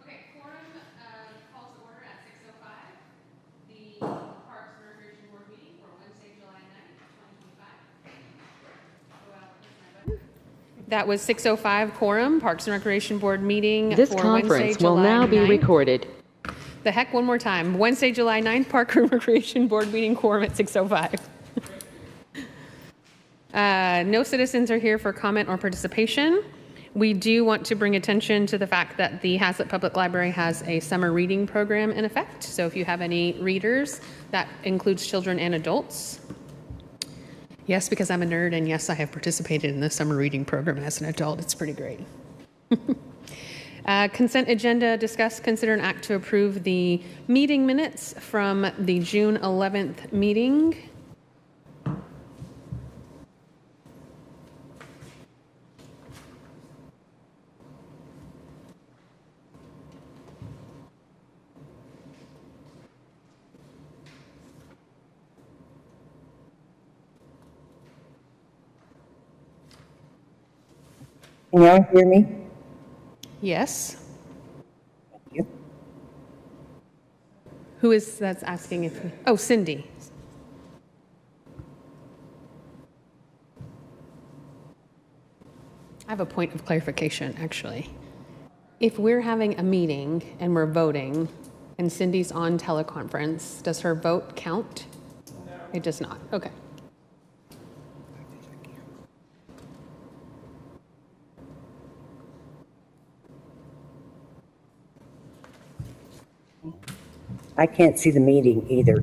Okay, quorum call to order at 6:05. The Parks and Recreation Board meeting for Wednesday, July 9th, 2025. That was 6:05 quorum, Parks and Recreation Board meeting This for Wednesday, conference will July now be 9th. recorded. The heck, one more time. Wednesday, July 9th, Park and Recreation Board meeting quorum at 6:05. No citizens are here for comment or participation. We do want to bring attention to the fact that the Haslet Public Library has a summer reading program in effect. So if you have any readers, that includes children and adults. Yes, because I'm a nerd, and yes, I have participated in the summer reading program as an adult. It's pretty great. Consent agenda, discuss, consider, and act to approve the meeting minutes from the June 11th meeting. Can y'all hear me? Yes. Thank you. Who is that's asking if? Oh, Cindy. I have a point of clarification, actually. If we're having a meeting and we're voting, and Cindy's on teleconference, does her vote count? No. It does not. Okay. I can't see the meeting either.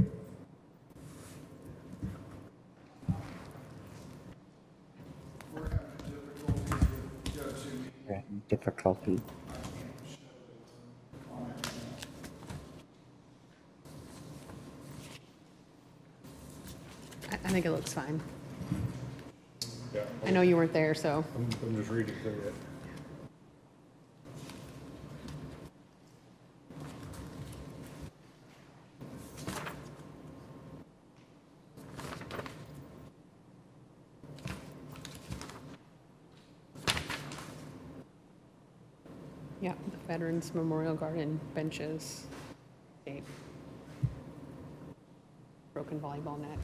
We're having difficulty. I think it looks fine. Yeah. I know you weren't there, so. I'm just reading through it. Yeah, the Veterans Memorial Garden benches. Broken volleyball net.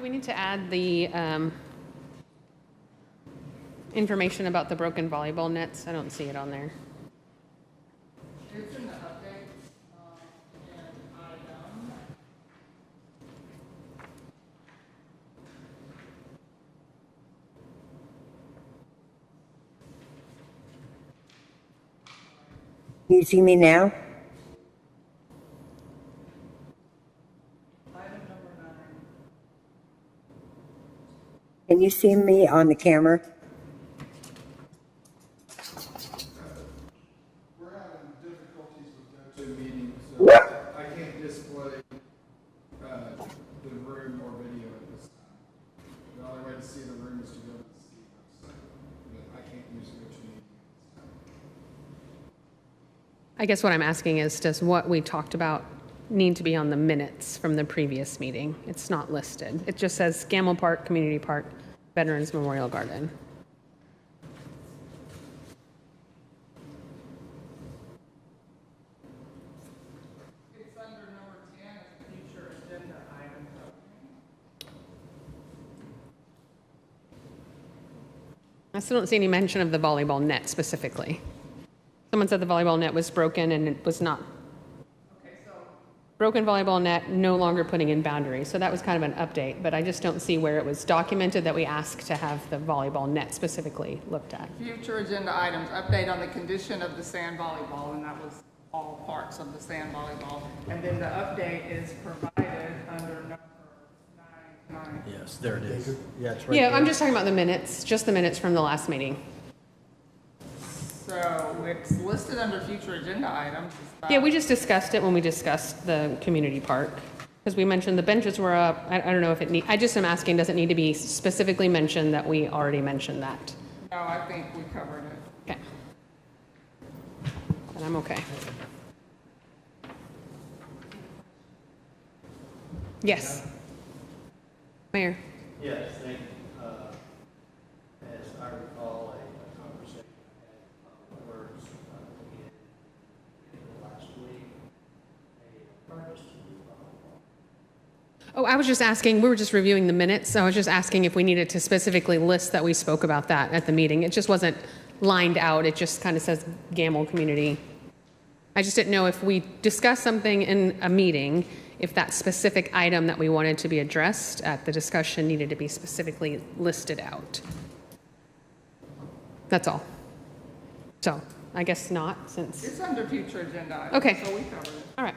Do we need to add the information about the broken volleyball nets? I don't see it on there. It's in the updates, and item. Can you see me now? Item number 9. Can you see me on the camera? We're having difficulties with GoToMeeting, so I can't display the room or video at this time. The only way to see the room is to go to the city website, but I can't use GoToMeeting at this time. I guess what I'm asking is, does what we talked about need to be on the minutes from the previous meeting? It's not listed. It just says Gammill Park, Community Park, Veterans Memorial Garden. It's under number 10 as future agenda item. I still don't see any mention of the volleyball net specifically. Someone said the volleyball net was broken and it was not. Okay, so Broken volleyball net, no longer putting in boundaries. So that was kind of an update, but I just don't see where it was documented that we asked to have the volleyball net specifically looked at. future agenda items, update on the condition of the sand volleyball, and that was all parts of the sand volleyball. And then the update is provided under number 9. Yes, there it is. Yeah, it's right Yeah, there. I'm just talking about the minutes, just the minutes from the last meeting. So it's listed under future agenda items. Is that- Yeah, we just discussed it when we discussed the community park. Because we mentioned the benches were up. I don't know if it need, I just am asking, does it need to be specifically mentioned that we already mentioned that? No, I think we covered it. Okay. Then I'm okay. Yes. Mayor. Yes, thank you. As I recall, a conversation I had in Public Works in last week, a purpose to do volleyball. Oh, I was just asking, we were just reviewing the minutes, so I was just asking if we needed to specifically list that we spoke about that at the meeting. It just wasn't lined out, it just kind of says Gammill Community. I just didn't know if we discussed something in a meeting, if that specific item that we wanted to be addressed at the discussion needed to be specifically listed out. That's all. So, I guess not, since, It's under future agenda items. Okay. So we covered it. all right.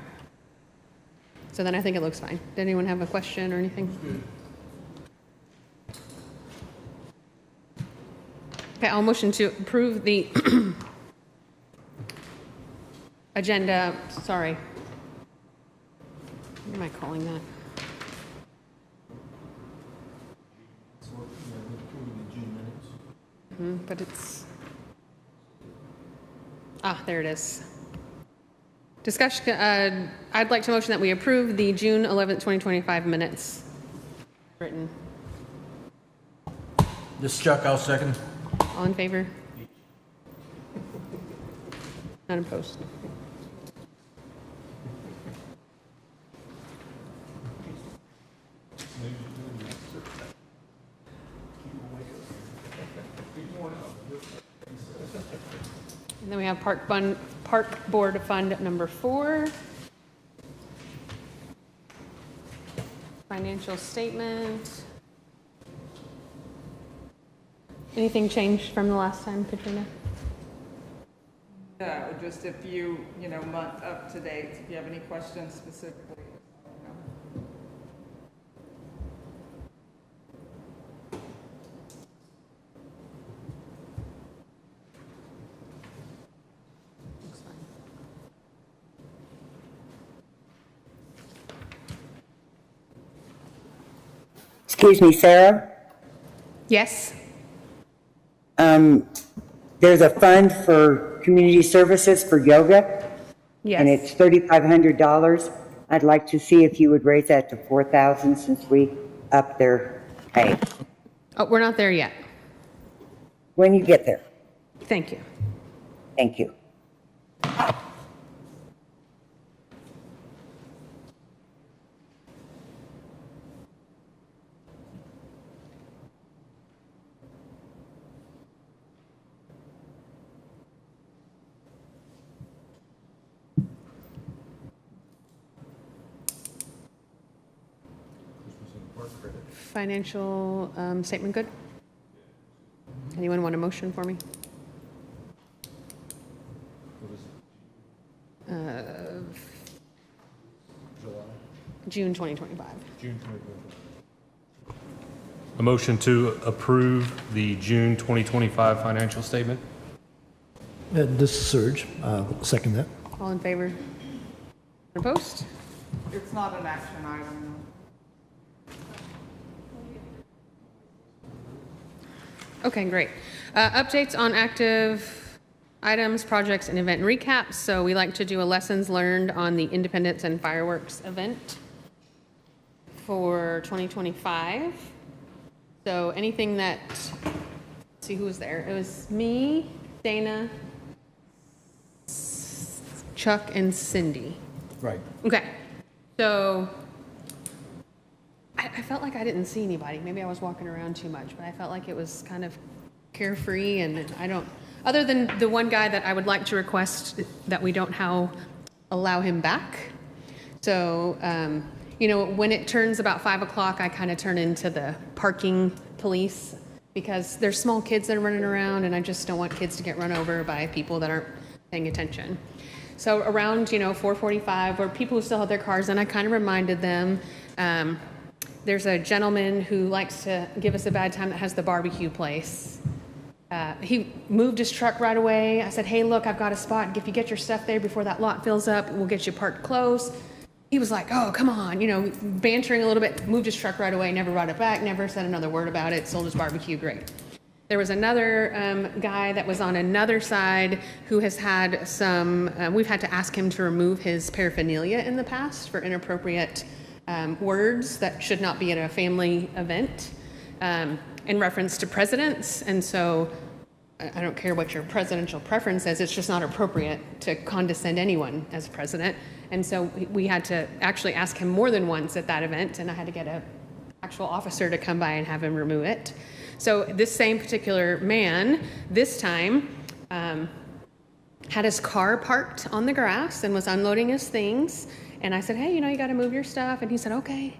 So then I think it looks fine. Did anyone have a question or anything? Okay, I'll motion to approve the agenda, sorry. What am I calling that? So, yeah, we're approving the June minutes. But it's, there it is. Discussion, I'd like to motion that we approve the June 11th, 2025 minutes written. This is Chuck, I'll second. All in favor? None opposed. And then we have Park Board Fund number 4. Financial statement. Anything changed from the last time, Katrina? No, just if you, month up to date, if you have any questions specifically. Looks fine. Excuse me, Sarah? Yes? There's a fund for community services for yoga, and Yes. it's $3,500. I'd like to see if you would raise that to $4,000 since we upped their pay. Oh, we're not there yet. When you get there, Thank you. thank you. financial statement good? Anyone want a motion for me? June 2025. A motion to approve the June 2025 financial statement? This is Serge. I'll second that. All in favor? Opposed? It's not an action item. Okay, great. Updates on active items, projects, and event recaps. So we like to do a lessons learned on the Independence and Fireworks event for 2025. So anything that, let's see who was there. It was me, Dana, Chuck, and Cindy. Right. Okay, so I felt like I didn't see anybody. Maybe I was walking around too much, but I felt like it was kind of carefree, and I don't, other than the one guy that I would like to request that we don't allow him back. So, you know, when it turns about 5 o'clock, I kind of turn into the parking police because there's small kids that are running around, and I just don't want kids to get run over by people that aren't paying attention. So around, you know, 4:45, where people who still have their cars, and I kind of reminded them, there's a gentleman who likes to give us a bad time that has the barbecue place. He moved his truck right away. I said, hey, look, I've got a spot. If you get your stuff there before that lot fills up, we'll get you parked close. He was like, oh, come on, you know, bantering a little bit, moved his truck right away, never brought it back, never said another word about it, sold his barbecue, great. There was another guy that was on another side who has had some, we've had to ask him to remove his paraphernalia in the past for inappropriate words that should not be at a family event in reference to presidents. And so I don't care what your presidential preference is, it's just not appropriate to condescend anyone as president. And so we had to actually ask him more than once at that event, and I had to get an actual officer to come by and have him remove it. So this same particular man, this time, had his car parked on the grass and was unloading his things. And I said, hey, you know, you got to move your stuff. And he said, okay.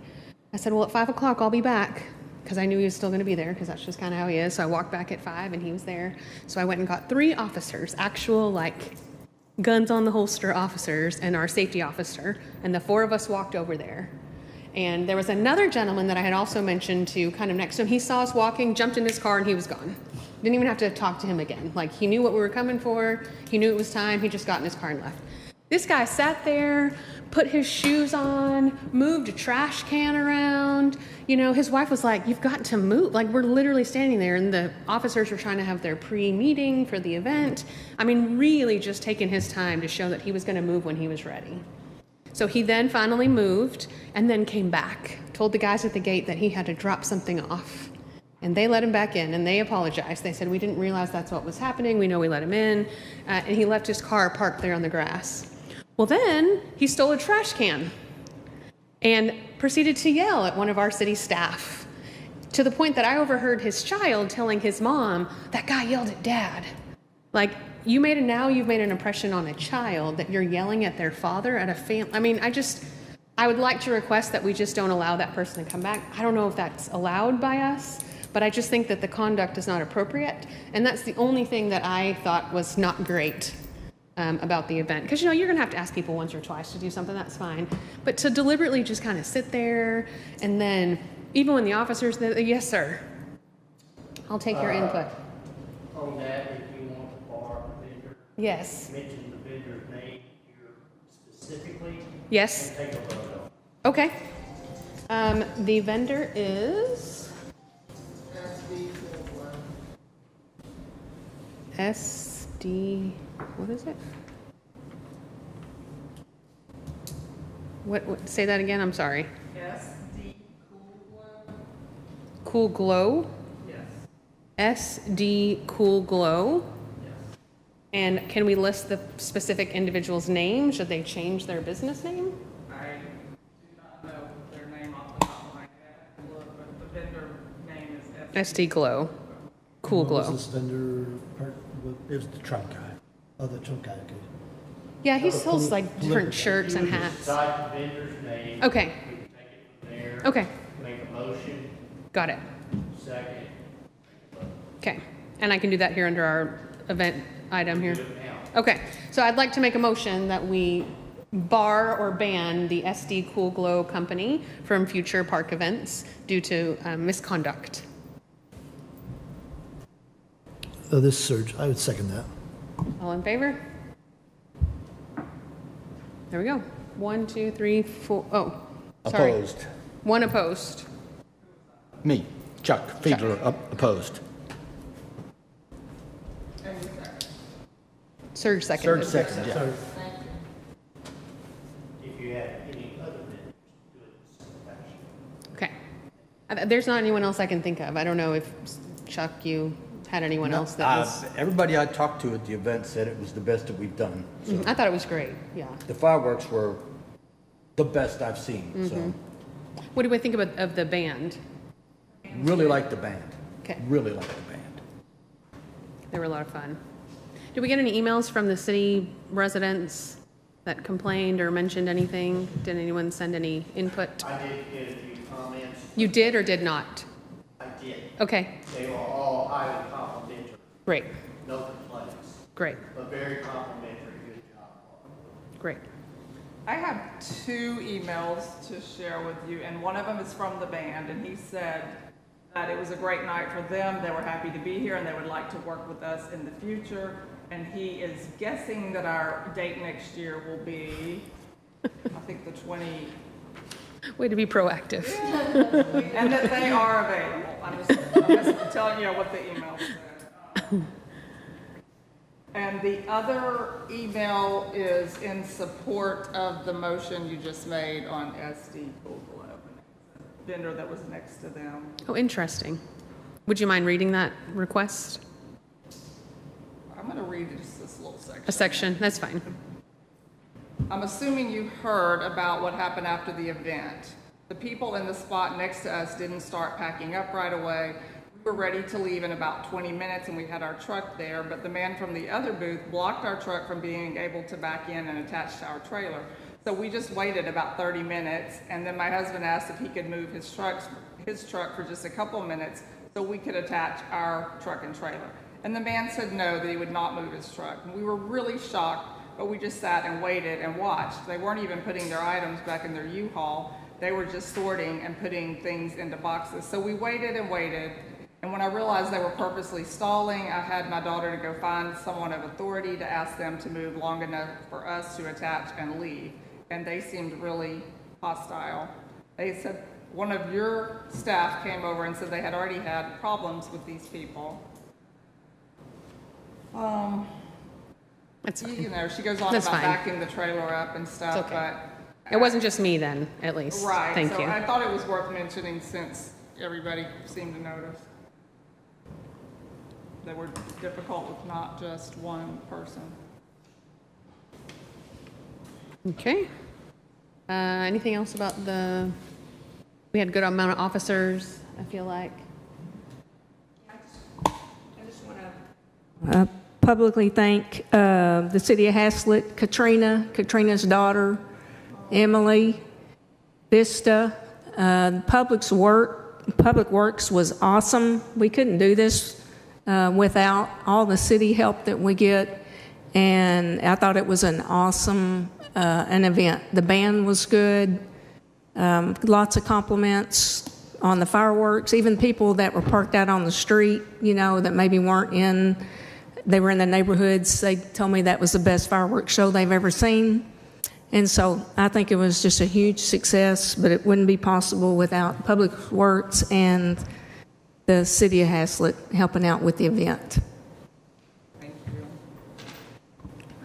I said, well, at 5 o'clock, I'll be back. Because I knew he was still going to be there, because that's just kind of how he is. So I walked back at 5, and he was there. So I went and got 3 officers, actual, like, guns on the holster officers, and our safety officer. And the 4 of us walked over there. And there was another gentleman that I had also mentioned to kind of next to him. He saw us walking, jumped in his car, and he was gone. Didn't even have to talk to him again. Like, he knew what we were coming for. He knew it was time. He just got in his car and left. This guy sat there, put his shoes on, moved a trash can around. You know, his wife was like, you've got to move. Like, we're literally standing there, and the officers were trying to have their pre-meeting for the event. I mean, really just taking his time to show that he was going to move when he was ready. So he then finally moved and then came back, told the guys at the gate that he had to drop something off. And they let him back in, and they apologized. They said, we didn't realize that's what was happening. We know we let him in. And he left his car parked there on the grass. Well, then he stole a trash can and proceeded to yell at one of our city staff, to the point that I overheard his child telling his mom, that guy yelled at Dad. Like, you've made an impression on a child that you're yelling at their father at a family. I mean, I would like to request that we just don't allow that person to come back. I don't know if that's allowed by us, but I just think that the conduct is not appropriate. And that's the only thing that I thought was not great about the event. Because, you know, you're going to have to ask people once or twice to do something, that's fine. But to deliberately just kind of sit there, and then even when the officers, yes, sir, I'll take your input. On that, if you want to bar a vendor, Yes. mention the vendor's name here specifically. Yes. And take a photo. Okay. The vendor is SD. What is it? What? Say that again. I'm sorry. SD Cool Glow? Cool Glow. Yes. SD Cool Glow. Yes. And can we list the specific individual's name? Should they change their business name? I do not know their name off the top of my head. I can look, but the vendor name is SD Glow. Cool What Glow. was this vendor part? It was the trunk guy. Oh, the trunk guy. Okay. Yeah, he sells like different shirts and You would hats. just cite the vendor's name. Okay. We can take it from there. Okay. Make a motion. Got it. Second. Okay, and I can do that here under our event item here? Do it now. Okay, so I'd like to make a motion that we bar or ban the SD Cool Glow Company from future park events due to misconduct. This surge, I would second that. All in favor? There we go. 1, 2, 3, 4. Oh, sorry. Opposed. One opposed. Me, Chuck Fiedler, opposed. Surge seconded. Surge second, yeah. If you have any other minutes, do it in the same fashion. Okay. There's not anyone else I can think of. I don't know if Chuck, you had anyone else that was. Everybody I talked to at the event said it was the best that we've done. So I thought it was great. Yeah. the fireworks were the best I've seen, so What do we think of the band? really like the band. Okay. Really like the band. They were a lot of fun. Did we get any emails from the city residents that complained or mentioned anything? Did anyone send any input? I did get a few comments. You did or did not? I did. Okay, They were all highly complimentary, great, no complaints, great, but very complimentary, good job. great. I have 2 emails to share with you, and one of them is from the band, and he said that it was a great night for them. They were happy to be here, and they would like to work with us in the future. And he is guessing that our date next year will be, I think, the 20, Way to be proactive. and that they are available. I'm just telling you what the email said. And the other email is in support of the motion you just made on SD Cool Glow, vendor that was next to them. Oh, interesting. Would you mind reading that request? I'm going to read just this little section. A section, that's fine. I'm assuming you heard about what happened after the event. The people in the spot next to us didn't start packing up right away. We were ready to leave in about 20 minutes and we had our truck there, but the man from the other booth blocked our truck from being able to back in and attach to our trailer. So we just waited about 30 minutes, and then my husband asked if he could move his truck for just a couple of minutes so we could attach our truck and trailer. And the man said no, that he would not move his truck. And we were really shocked, but we just sat and waited and watched. They weren't even putting their items back in their U-Haul. They were just sorting and putting things into boxes. So we waited and waited, and when I realized they were purposely stalling, I had my daughter to go find someone of authority to ask them to move long enough for us to attach and leave. And they seemed really hostile. They said one of your staff came over and said they had already had problems with these people. That's fine. You know, she goes on That's about fine. backing the trailer up and stuff, It's okay. but. It wasn't just me then, at least. Right, Thank so you. I thought it was worth mentioning since everybody seemed to notice. They were difficult with not just one person. Okay. Anything else about we had a good amount of officers, I feel like. Publicly thank the city of Haslet, Katrina's daughter, Emily, Vista. Public Works was awesome. We couldn't do this without all the city help that we get, and I thought it was an awesome an event. The band was good. Lots of compliments on the fireworks. Even people that were parked out on the street, you know, that maybe they were in the neighborhoods, they told me that was the best fireworks show they've ever seen. And so I think it was just a huge success, but it wouldn't be possible without Public Works and the city of Haslet helping out with the event. Thank you.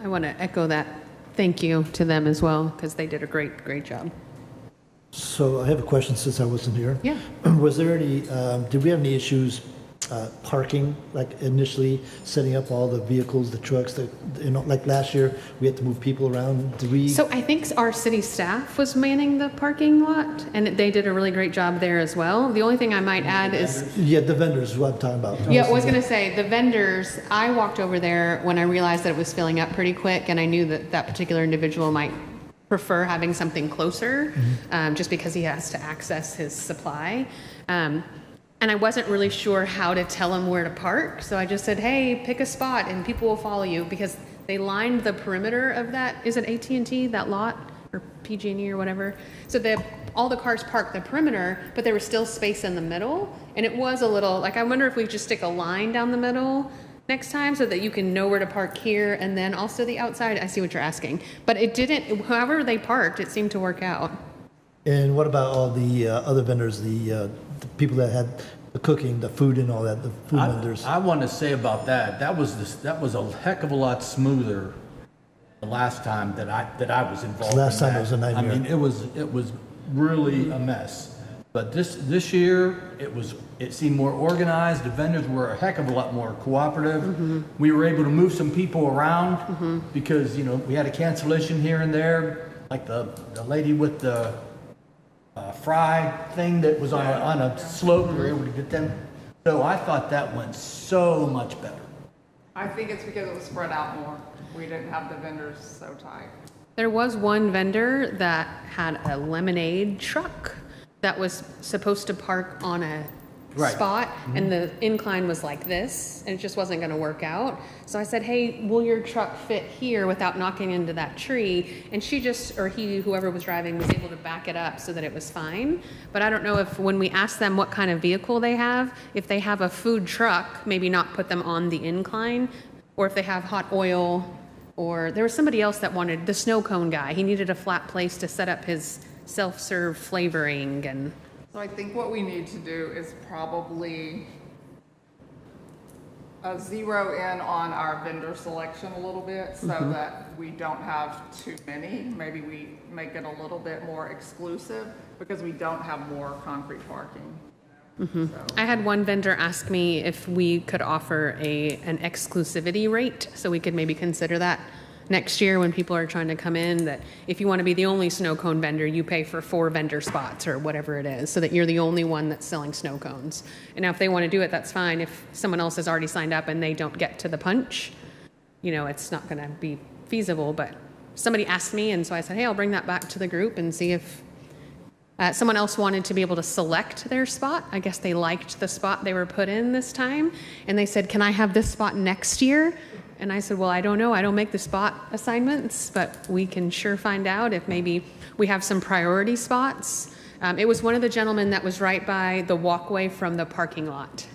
I want to echo that thank you to them as well, because they did a great job. So I have a question since I wasn't here. Yeah. Was there any, did we have any issues parking, like initially setting up all the vehicles, the trucks, like last year, we had to move people around? Did we? So I think our city staff was manning the parking lot, and they did a really great job there as well. The only thing I might add is... Yeah, the vendors is what I'm talking about. Yeah, I was going to say, the vendors, I walked over there when I realized that it was filling up pretty quick, and I knew that that particular individual might prefer having something closer, just because he has to access his supply. And I wasn't really sure how to tell them where to park. So I just said, hey, pick a spot and people will follow you, because they lined the perimeter of that, is it AT&T, that lot, or PG&E or whatever? So all the cars parked the perimeter, but there was still space in the middle. And it was a little, like, I wonder if we just stick a line down the middle next time so that you can know where to park here and then also the outside. I see what you're asking. But it didn't, however they parked, it seemed to work out. And what about all the other vendors, the people that had the cooking, the food and all that, the food vendors? I want to say about that, that was a heck of a lot smoother the last time that I was involved. Last in time that. it was a nightmare. I mean, it was really a mess. But this year it seemed more organized. The vendors were a heck of a lot more cooperative. Mm-hmm. We were able to move some people around because we had a cancellation here and there, like the lady with the fry thing that was on a slope. We were able to get them. So I thought that went so much better. I think it's because it was spread out more. We didn't have the vendors so tight. There was one vendor that had a lemonade truck that was supposed to park on a spot, and the incline was like this, and it just wasn't going to work out. So I said, hey, will your truck fit here without knocking into that tree? And she just, or he, whoever was driving, was able to back it up so that it was fine. But I don't know if when we ask them what kind of vehicle they have, if they have a food truck, maybe not put them on the incline, or if they have hot oil, or there was somebody else that wanted, the snow cone guy, he needed a flat place to set up his self-serve flavoring. And So I think what we need to do is probably zero in on our vendor selection a little bit so that we don't have too many. Maybe we make it a little bit more exclusive because we don't have more concrete parking. So. I had one vendor ask me if we could offer an exclusivity rate, so we could maybe consider that next year when people are trying to come in, that if you want to be the only snow cone vendor, you pay for 4 vendor spots or whatever it is, so that you're the only one that's selling snow cones. And now if they want to do it, that's fine. If someone else has already signed up and they don't get to the punch, it's not going to be feasible. But somebody asked me, and so I said, hey, I'll bring that back to the group and see if someone else wanted to be able to select their spot. I guess they liked the spot they were put in this time. And they said, can I have this spot next year? And I said, well, I don't know. I don't make the spot assignments, but we can sure find out if maybe we have some priority spots. It was one of the gentlemen that was right by the walkway from the parking lot.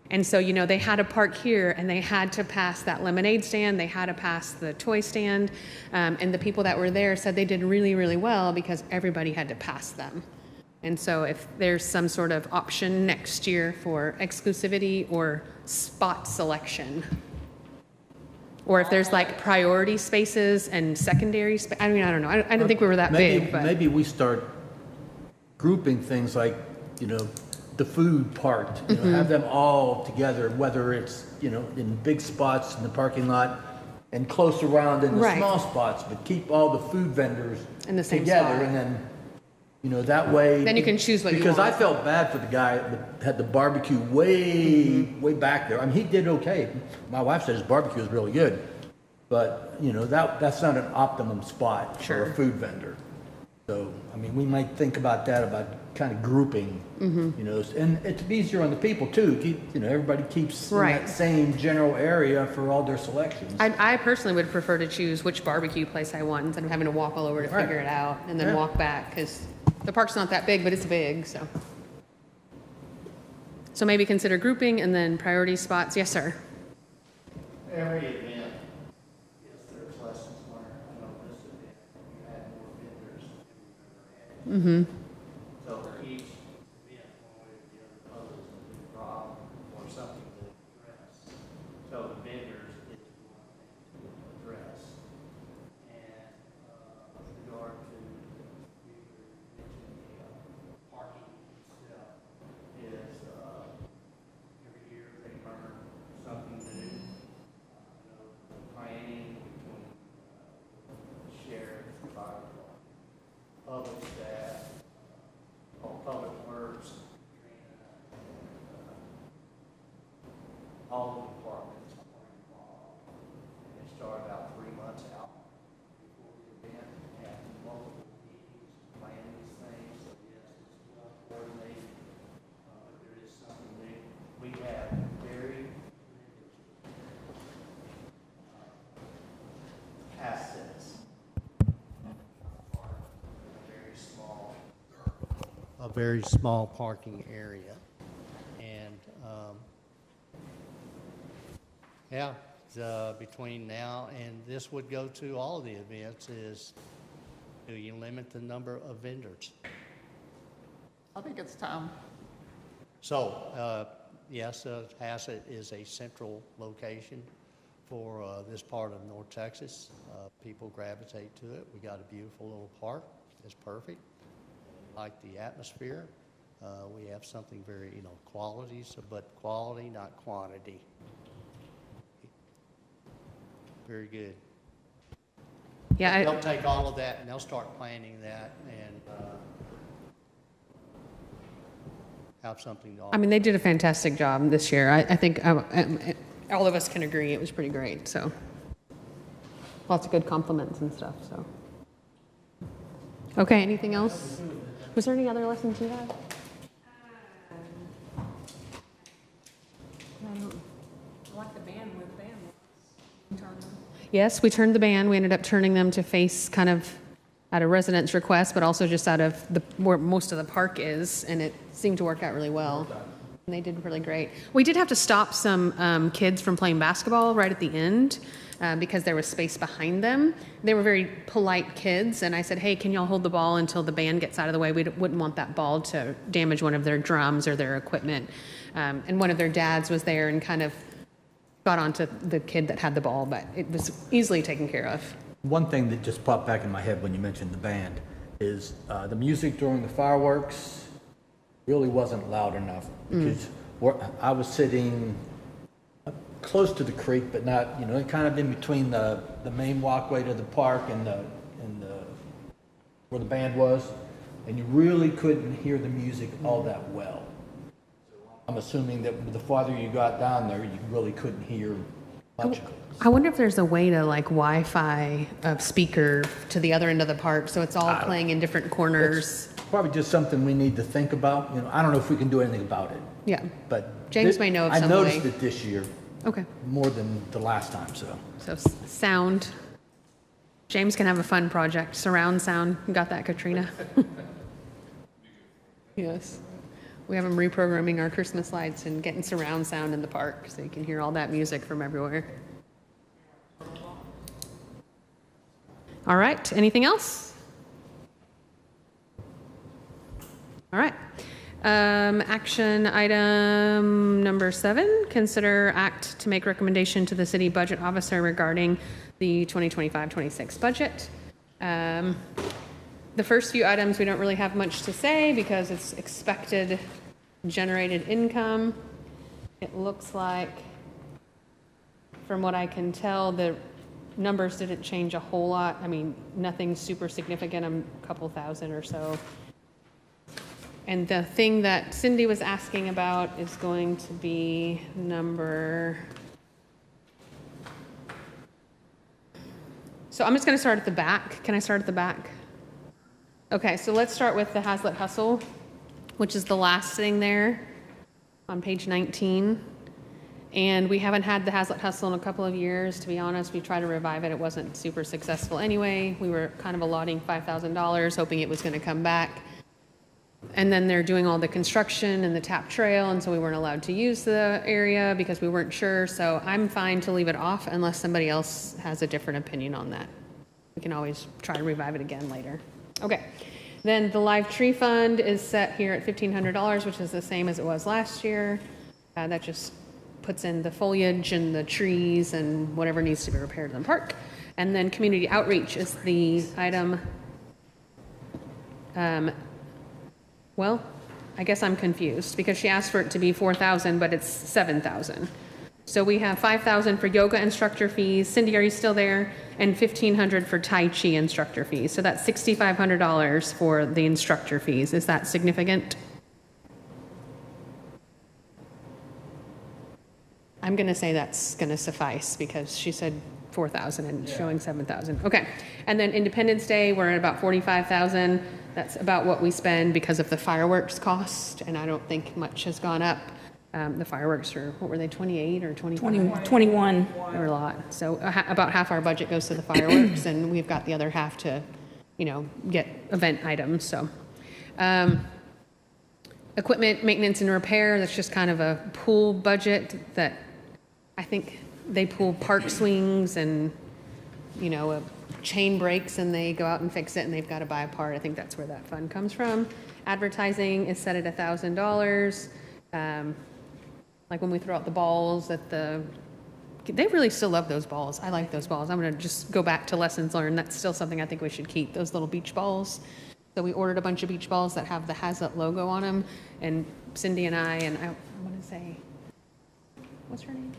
And so, they had to park here, and they had to pass that lemonade stand. They had to pass the toy stand. And the people that were there said they did really, really well because everybody had to pass them. And so if there's some sort of option next year for exclusivity or spot selection, or if there's like priority spaces and secondary space, I don't know. I don't think we were that big. But Maybe we start grouping things like, the food part, have them all together, whether it's, in big spots in the parking lot and close around in the small spots, but keep all the food vendors in the same together. spot. And then, that way. Then you can choose what you Because I want. felt bad for the guy that had the barbecue way back there. I mean, he did okay. My wife said his barbecue was really good. But, that's not an optimum spot for a food vendor. So, I mean, we might think about that, about kind of grouping, and it's easier on the people too. Everybody keeps in that same general area for all their selections. I personally would prefer to choose which barbecue place I want instead of having to walk all over to figure it out and then walk back, because the park's not that big, but it's big. So maybe consider grouping and then priority spots. Yes, sir. Every event, if there's lessons learned, I know this event, we had more vendors than we've ever had. So for each event, one way or the other, poses a new problem or something to address. So the vendors is one thing to address. And with regard to you mentioned the parking itself is every year they learn something new. Planning between the sheriff, fire department, public staff, all public works, all the departments are involved. And it started about 3 months out before the event, and multiple meetings to plan these things. So yes, it's well coordinated, but there is some very small parking area. And, yeah, between now and this would go to all the events is, do you limit the number of vendors? I think it's time. So, yes, Haslet is a central location for this part of North Texas. People gravitate to it. We got a beautiful little park. It's perfect. Like the atmosphere. We have something very, quality, but quality, not quantity. Very good. Yeah, They'll take all of that and they'll start planning that and have something to offer. I mean, they did a fantastic job this year. I think all of us can agree it was pretty great, so. Lots of good compliments and stuff, so. Okay, anything else? Was there any other lessons you had? Like the band with them. Yes, we turned the band. We ended up turning them to face kind of out of residents' request, but also just out of where most of the park is, and it seemed to work out really well. And they did really great. We did have to stop some kids from playing basketball right at the end because there was space behind them. They were very polite kids, and I said, hey, can y'all hold the ball until the band gets out of the way? We wouldn't want that ball to damage one of their drums or their equipment. And one of their dads was there and kind of got onto the kid that had the ball, but it was easily taken care of. One thing that just popped back in my head when you mentioned the band is the music during the fireworks really wasn't loud enough because I was sitting close to the creek, but not, kind of in between the main walkway to the park and the where the band was, and you really couldn't hear the music all that well. I'm assuming that the farther you got down there, you really couldn't hear much of it. I wonder if there's a way to like Wi-Fi a speaker to the other end of the park so it's all playing in different corners. It's probably just something we need to think about. I don't know if we can do anything about it. Yeah. But James may know of I some noticed way. it this year Okay. more than the last time, so. So sound. James can have a fun project. Surround sound. You got that, Katrina? Yes. We have them reprogramming our Christmas lights and getting surround sound in the park so you can hear all that music from everywhere. All right, anything else? All right. Action item number 7, consider act to make recommendation to the city budget officer regarding the 2025-26 budget. The first few items, we don't really have much to say because it's expected generated income. It looks like, from what I can tell, the numbers didn't change a whole lot. I mean, nothing super significant, a couple thousand or so. And the thing that Cindy was asking about is going to be number... So I'm just going to start at the back. Can I start at the back? Okay, so let's start with the Haslet Hustle, which is the last thing there on page 19. And we haven't had the Haslet Hustle in a couple of years, to be honest. We tried to revive it. It wasn't super successful anyway. We were kind of allotting $5,000, hoping it was going to come back. And then they're doing all the construction and the tap trail, and so we weren't allowed to use the area because we weren't sure. So I'm fine to leave it off unless somebody else has a different opinion on that. We can always try to revive it again later. Okay, then the live tree fund is set here at $1,500, which is the same as it was last year. That just puts in the foliage and the trees and whatever needs to be repaired in the park. And then community outreach is the item. Well, I guess I'm confused because she asked for it to be $4,000, but it's $7,000. So we have $5,000 for yoga instructor fees. Cindy, are you still there? And $1,500 for Tai Chi instructor fees. So that's $6,500 for the instructor fees. Is that significant? I'm going to say that's going to suffice because she said 4,000 and showing 7,000. Okay. And then Independence Day, we're at about 45,000. That's about what we spend because of the fireworks cost, and I don't think much has gone up. The fireworks are, what were they, 28 or 25? 21. They were a lot. So about half our budget goes to the fireworks, and we've got the other half to, get event items. So Equipment maintenance and repair, that's just kind of a pool budget that I think they pull park swings and, you know, a chain breaks and they go out and fix it and they've got to buy a part. I think that's where that fund comes from. Advertising is set at $1,000. Like when we throw out the balls at the, they really still love those balls. I like those balls. I'm going to just go back to lessons learned. That's still something I think we should keep, those little beach balls. So we ordered a bunch of beach balls that have the Haslet logo on them, and Cindy and I want to say, what's her name?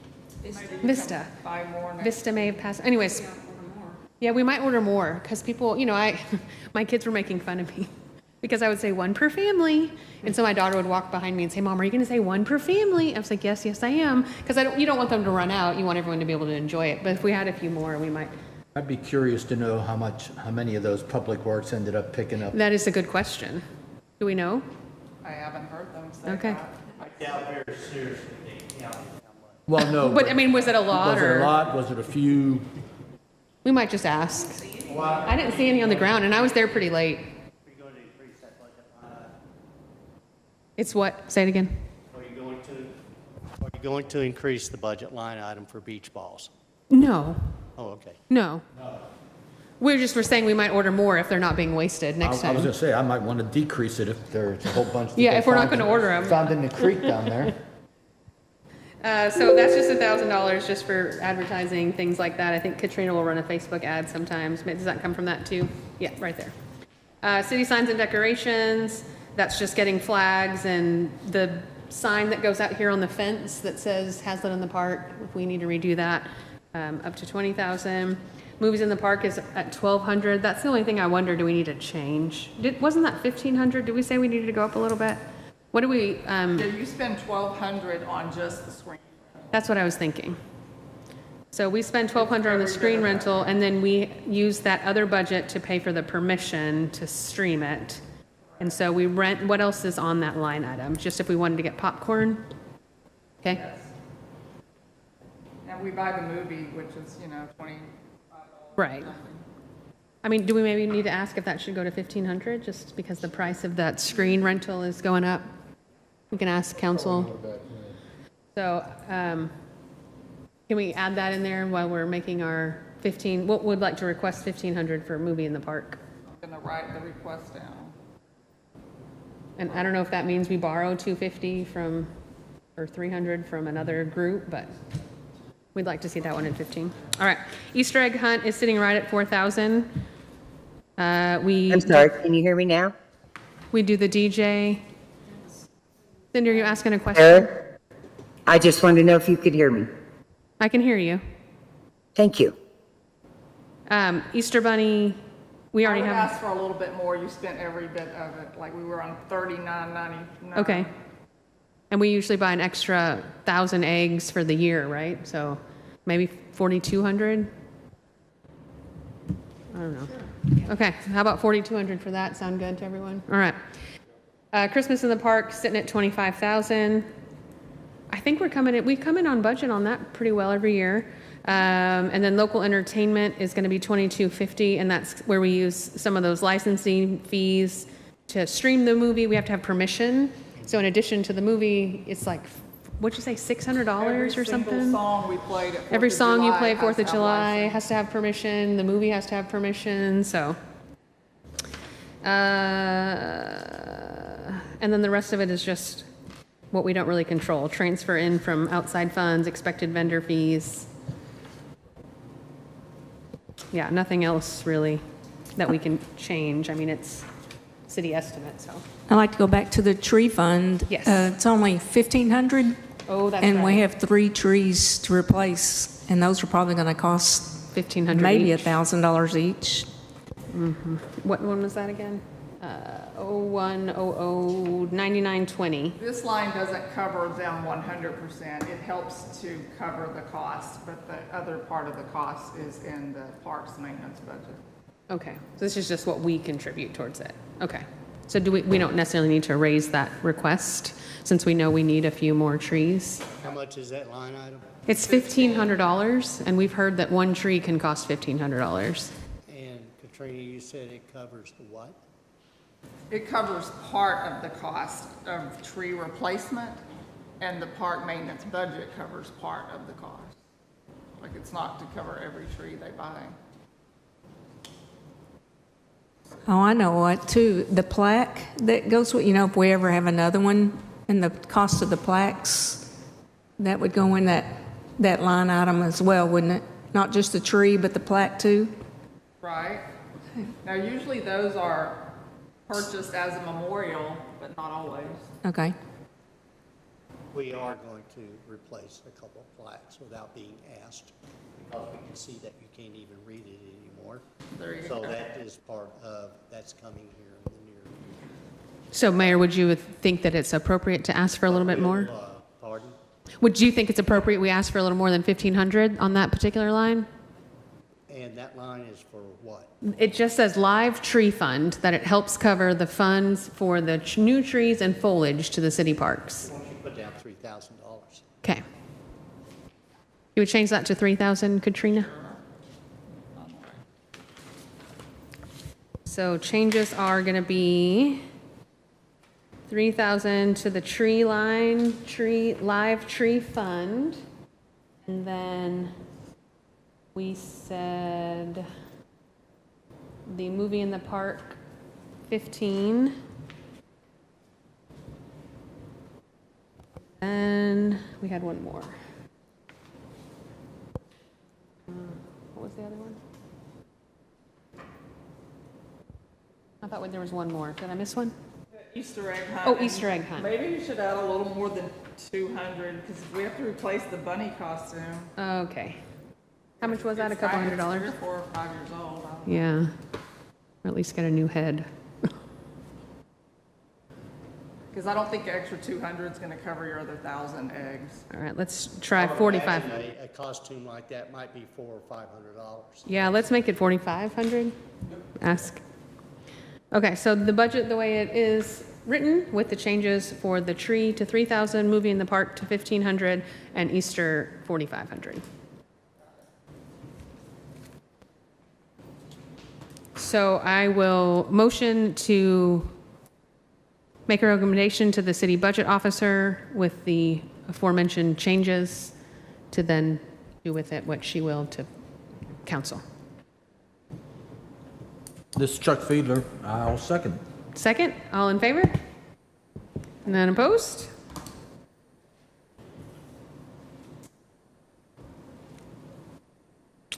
Vista. Buy more next. Vista may have passed. Anyways, yeah, we might order more because people, you know, my kids were making fun of me because I would say one per family. And so my daughter would walk behind me and say, Mom, are you going to say one per family? I was like, yes, I am. Because you don't want them to run out. You want everyone to be able to enjoy it. But if we had a few more, we might. I'd be curious to know how many of those public works ended up picking up. That is a good question. Do we know? I haven't heard them say Okay. that. I doubt very seriously they counted how much. Well, no. But I mean, was it a lot Was it or? a lot? Was it a few? We might just ask. I didn't see any on the ground and I was there pretty late. Are you going to increase that budget line item? It's what? Say it again. Are you going to increase the budget line item for beach balls? No. Oh, okay. No. We're saying we might order more if they're not being wasted next I was time. gonna say, I might want to decrease it if there's a whole bunch. that Yeah, they if we're not found gonna order 'em. Found in the creek down there. So that's just $1,000 just for advertising, things like that. I think Katrina will run a Facebook ad sometimes. Does that come from that too? Yeah, right there. City signs and decorations, that's just getting flags and the sign that goes out here on the fence that says Haslet in the Park, if we need to redo that, up to $20,000. Movies in the park is at $1,200. That's the only thing I wonder, do we need to change? Wasn't that $1,500? Did we say we needed to go up a little bit? What do we, Did you spend $1,200 on just the screen? that's what I was thinking. So we spend $1,200 on the screen rental and then we use that other budget to pay for the permission to stream it. And so we rent, what else is on that line item? Just if we wanted to get popcorn? Okay, Yes. And we buy the movie, which is, $25. right. I mean, do we maybe need to ask if that should go to $1,500 just because the price of that screen rental is going up? We can ask council. So, can we add that in there while we're making our what would like to request $1,500 for a movie in the park? I'm going to write the request down. And I don't know if that means we borrow $250 or $300 from another group, but we'd like to see that one in 15. All right, Easter egg hunt is sitting right at 4,000. I'm sorry, can you hear me now? We do the DJ. Cindy, are you asking a question? Eric? I just wanted to know if you could hear me. I can hear you. Thank you. Easter bunny, we already I would have. ask for a little bit more. You spent every bit of it. Like we were on $39.99. Okay. And we usually buy an extra 1,000 eggs for the year, right? So maybe 4,200? I don't know. Okay, how about 4,200 for that? Sound good to everyone? All right. Christmas in the park sitting at 25,000. I think we come in on budget on that pretty well every year. And then local entertainment is going to be $22.50, and that's where we use some of those licensing fees to stream the movie. We have to have permission. So in addition to the movie, it's like, what'd you say, $600 or something? Every song we played at 4th Every of song you July play has 4th to of have July license. has to have permission. The movie has to have permission. So, and then the rest of it is just what we don't really control. Transfer in from outside funds, expected vendor fees. Yeah, nothing else really that we can change. I mean, it's city estimate, so. I'd like to go back to the tree fund. Yes. It's only 1,500. Oh, that's And we right. have 3 trees to replace, and those are probably going to cost 1,500 maybe each. $1,000 each. What one was that again? 01009920. This line doesn't cover them 100%. It helps to cover the cost, but the other part of the cost is in the parks maintenance budget. Okay, so this is just what we contribute towards it. Okay. So do we don't necessarily need to raise that request since we know we need a few more trees? How much is that line item? It's $1,500 and we've heard that one tree can cost $1,500. And Katrina, you said it covers the what? It covers part of the cost of tree replacement, and the park maintenance budget covers part of the cost. Like, it's not to cover every tree they buy. Oh, I know what, too. The plaque that goes with, if we ever have another one, and the cost of the plaques, that would go in that line item as well, wouldn't it? Not just the tree, but the plaque, too? Right. Now, usually those are purchased as a memorial, but not always. Okay. We are going to replace a couple of plaques without being asked, because we can see that you can't even read it anymore. There you So go. that is part of, that's coming here in the near future. So Mayor, would you think that it's appropriate to ask for a little bit more? Pardon? Would you think it's appropriate we ask for a little more than 1,500 on that particular line? And that line is for what? It just says live tree fund, that it helps cover the funds for the new trees and foliage to the city parks. Why don't you put down $3,000? Okay. You would change that to 3,000, Katrina? So changes are going to be 3,000 to the tree line, live tree fund, and then we said the movie in the park, 15. And we had one more. What was the other one? I thought there was one more. Did I miss one? Easter egg hunt. Oh, Easter egg hunt. Maybe you should add a little more than 200, because we have to replace the bunny costume. Okay. How much was that? A It's couple $3 $100? or 4 or 5 years old. I don't know. Yeah. Or at least get a new head. Because I don't think an extra 200 is going to cover your other 1,000 eggs. All right, let's try I would 45. imagine A costume like that might be $400 or $500. Yeah, let's make it 4,500. Ask. Okay, so the budget, the way it is written, with the changes for the tree to 3,000, movie in the park to 1,500, and Easter 4,500. So I will motion to make a recommendation to the city budget officer with the aforementioned changes to then do with it what she will to council. This is Chuck Fiedler. I'll second. Second, all in favor? None opposed?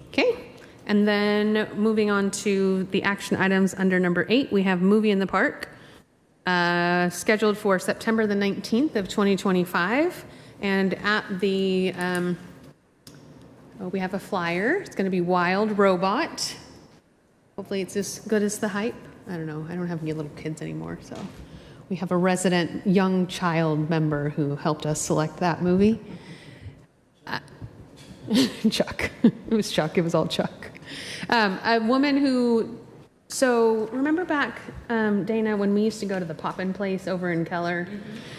Okay, and then moving on to the action items under number 8, we have movie in the park, scheduled for September the 19th of 2025. And at the, we have a flyer. It's going to be Wild Robot. Hopefully it's as good as the hype. I don't know. I don't have any little kids anymore, so we have a resident young child member who helped us select that movie. Chuck. It was Chuck. It was all Chuck. A woman who, so remember back, Dana, when we used to go to the Poppin' Place over in Keller?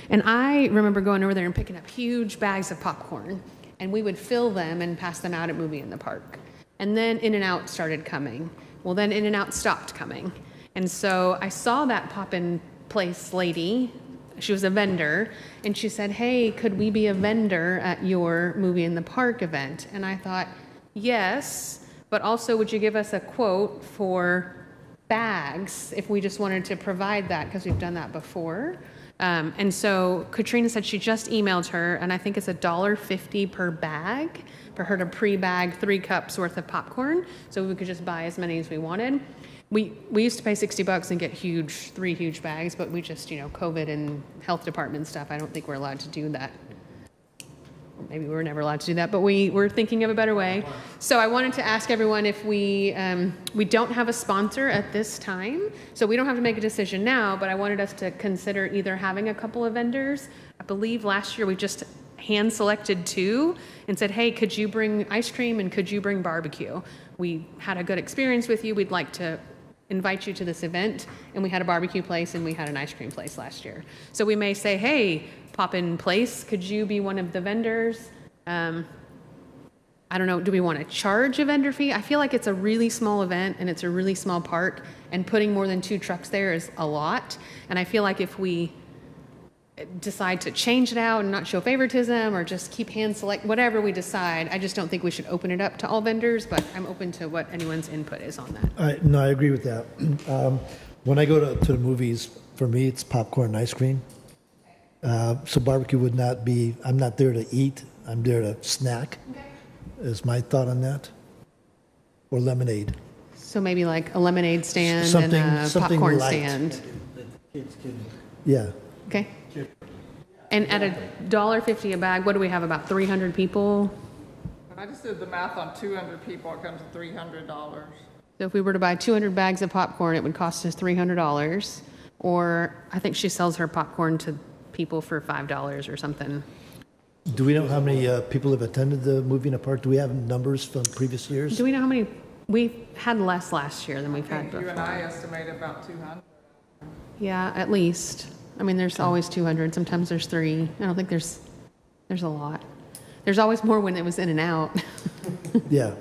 And I remember going over there and picking up huge bags of popcorn, and we would fill them and pass them out at Movie in the Park. And then In-N-Out started coming. Well, then In-N-Out stopped coming. And so I saw that Poppin' Place lady. She was a vendor, and she said, hey, could we be a vendor at your Movie in the Park event? And I thought, yes, but also would you give us a quote for bags if we just wanted to provide that, because we've done that before. And so Katrina said she just emailed her, and I think it's $1.50 per bag for her to pre-bag 3 cups worth of popcorn, so we could just buy as many as we wanted. We used to pay $60 and get 3 huge bags, but we just, COVID and health department stuff, I don't think we're allowed to do that. Or maybe we were never allowed to do that, but we were thinking of a better way. So I wanted to ask everyone if we don't have a sponsor at this time, so we don't have to make a decision now, but I wanted us to consider either having a couple of vendors. I believe last year we just hand-selected 2 and said, hey, could you bring ice cream and could you bring barbecue? We had a good experience with you. We'd like to invite you to this event, and we had a barbecue place and we had an ice cream place last year. So we may say, hey, Poppin' Place, could you be one of the vendors? I don't know, do we want to charge a vendor fee? I feel like it's a really small event and it's a really small park, and putting more than 2 trucks there is a lot. And I feel like if we decide to change it out and not show favoritism or just keep hand select, whatever we decide, I just don't think we should open it up to all vendors, but I'm open to what anyone's input is on that. No, I agree with that. When I go to the movies, for me, it's popcorn and ice cream. So barbecue would not be, I'm not there to eat, I'm there to snack, is my thought on that. Or lemonade. So maybe like a lemonade stand Something- and a something popcorn light. stand. The kids can, Yeah. Okay. And at $1.50 a bag, what do we have, about 300 people? I just did the math on 200 people, it comes to $300. So if we were to buy 200 bags of popcorn, it would cost us $300. Or I think she sells her popcorn to people for $5 or something. Do we know how many people have attended the movie in a park? Do we have numbers from previous years? Do we know how many? We had less last year than we've I had think you and I before. estimated about 200. Yeah, at least. I mean, there's always 200. Sometimes there's 3. I don't think there's a lot. There's always more when it was in and out. Yeah.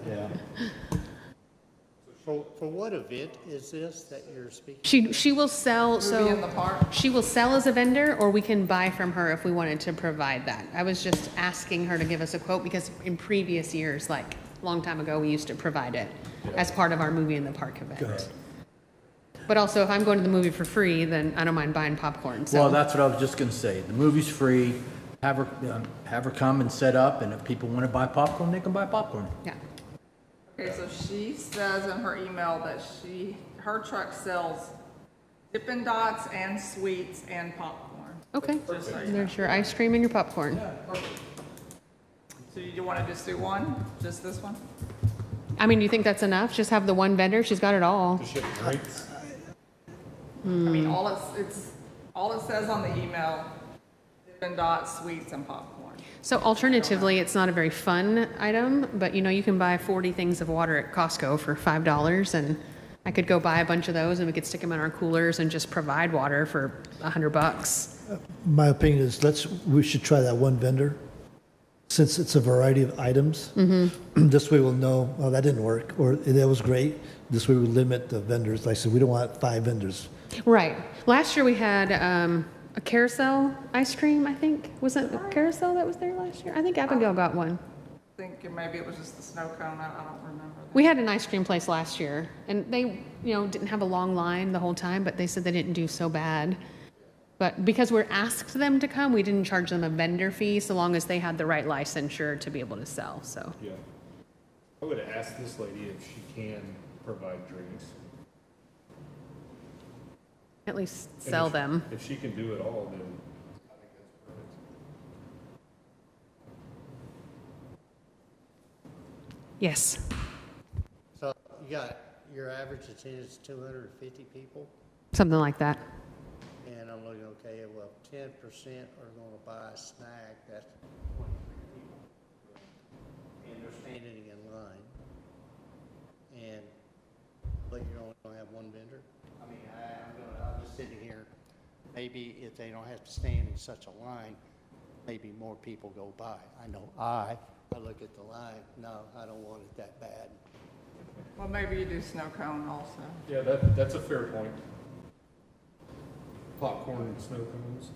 For what event is this that you're speaking? She will sell. Movie in the park. She will sell as a vendor, or we can buy from her if we wanted to provide that. I was just asking her to give us a quote because in previous years, like a long time ago, we used to provide it as part of our movie in the park event. But also, if I'm going to the movie for free, then I don't mind buying popcorn. So. well, that's what I was just gonna say. The movie's free. Have her come and set up, and if people want to buy popcorn, they can buy popcorn. Yeah. Okay, so she says in her email that her truck sells Dippin' Dots and sweets and popcorn. Okay. There's your ice cream and your popcorn. So you want to just do one? Just this one? I mean, do you think that's enough? Just have the one vendor? She's got it all. To ship drinks. I mean, all it says on the email, Dippin' Dots, sweets, and popcorn. So alternatively, it's not a very fun item, but you can buy 40 things of water at Costco for $5, and I could go buy a bunch of those and we could stick them in our coolers and just provide water for $100. My opinion is we should try that one vendor, since it's a variety of items. This way we'll know, well, that didn't work, or that was great. This way we limit the vendors. Like I said, we don't want 5 vendors. Right. Last year we had a carousel ice cream, I think. Was it a carousel that was there last year? I think Abigail got one. I think maybe it was just the snow cone, I don't remember. We had an ice cream place last year, and they, didn't have a long line the whole time, but they said they didn't do so bad. But because we're asked them to come, we didn't charge them a vendor fee so long as they had the right licensure to be able to sell, so. Yeah. I would ask this lady if she can provide drinks. At least And sell if- them. If she can do it all, then I think that's perfect. Yes. So you got your average attendance 250 people, Something like that. and I'm looking, okay, well, 10% are gonna buy a snack, that's 23 people. And they're standing in line. And, but you're only gonna have one vendor? I mean, I'm just sitting here, maybe if they don't have to stand in such a line, maybe more people go by. I know I look at the line, no, I don't want it that bad. Well, maybe you do snow cone also. Yeah, that's a fair point. Popcorn and snow cones.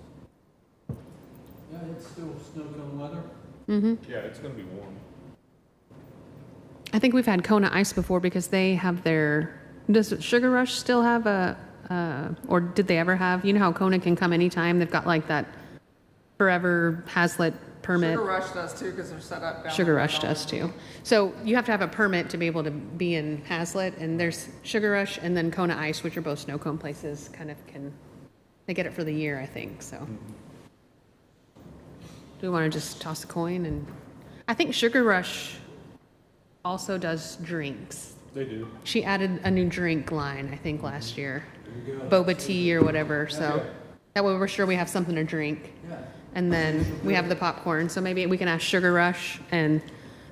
Yeah, it's still snow cone weather. Yeah, it's gonna be warm. I think we've had Kona Ice before because they have does Sugar Rush still have or did they ever have, how Kona can come anytime? They've got like that forever Haslet permit. Sugar Rush does too, because they're set up down. Sugar there. Rush does too. So you have to have a permit to be able to be in Haslet, and there's Sugar Rush and then Kona Ice, which are both snow cone places, they get it for the year, I think, so. Do we want to just toss a coin? And I think Sugar Rush also does drinks. They do. She added a new drink line, I think, last year. Boba tea or whatever, so that way we're sure we have something to drink. And then we have the popcorn, so maybe we can ask Sugar Rush and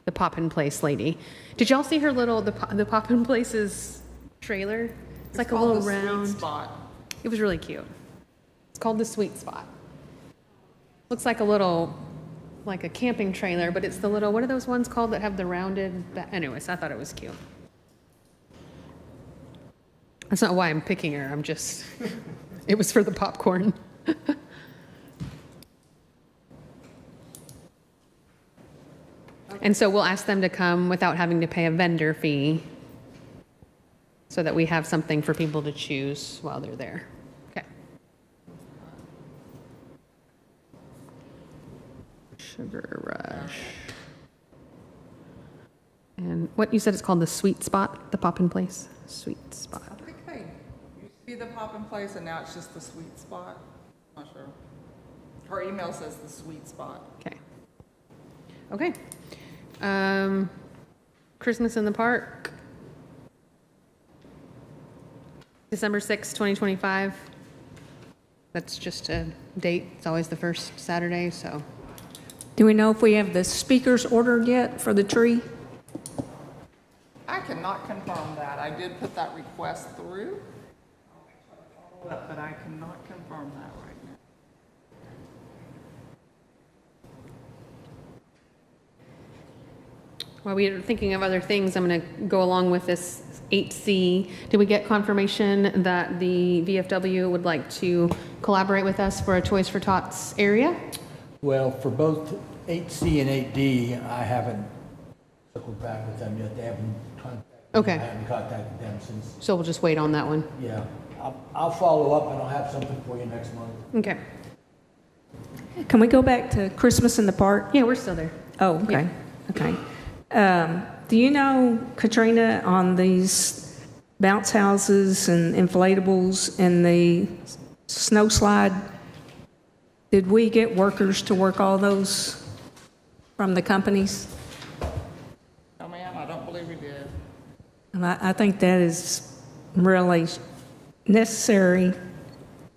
the Poppin' Place lady. Did y'all see her the Poppin' Place's trailer? It's like a called little the Sweet round. Spot. It was really cute. It's called the Sweet Spot. Looks like a little like a camping trailer, but it's the little, what are those ones called that have the rounded, anyways, I thought it was cute. That's not why I'm picking her, I'm just, it was for the popcorn. And so we'll ask them to come without having to pay a vendor fee so that we have something for people to choose while they're there. Okay. Sugar Rush. And what you said it's called the Sweet Spot, the Pop-In Place? Sweet Spot. I think they used to be the Pop-In Place, and now it's just the Sweet Spot. Not sure. Her email says the Sweet Spot. Okay. Okay. Christmas in the Park. December 6th, 2025. That's just a date. It's always the first Saturday, so. Do we know if we have the speakers ordered yet for the tree? I cannot confirm that. I did put that request through. I'll try to follow up, but I cannot confirm that right now. While we are thinking of other things, I'm going to go along with this 8C. Did we get confirmation that the VFW would like to collaborate with us for a Toys for Tots area? Well, for both 8C and 8D, I haven't circled back with them yet. They haven't contacted me. Okay. I haven't contacted them since. So we'll just wait on that one. Yeah. I'll follow up and I'll have something for you next month. Okay. Can we go back to Christmas in the Park? Yeah, we're still there. Oh, okay, okay. Do you know, Katrina, on these bounce houses and inflatables and the snow slide, did we get workers to work all those from the companies? No, ma'am, I don't believe we did. And I think that is really necessary.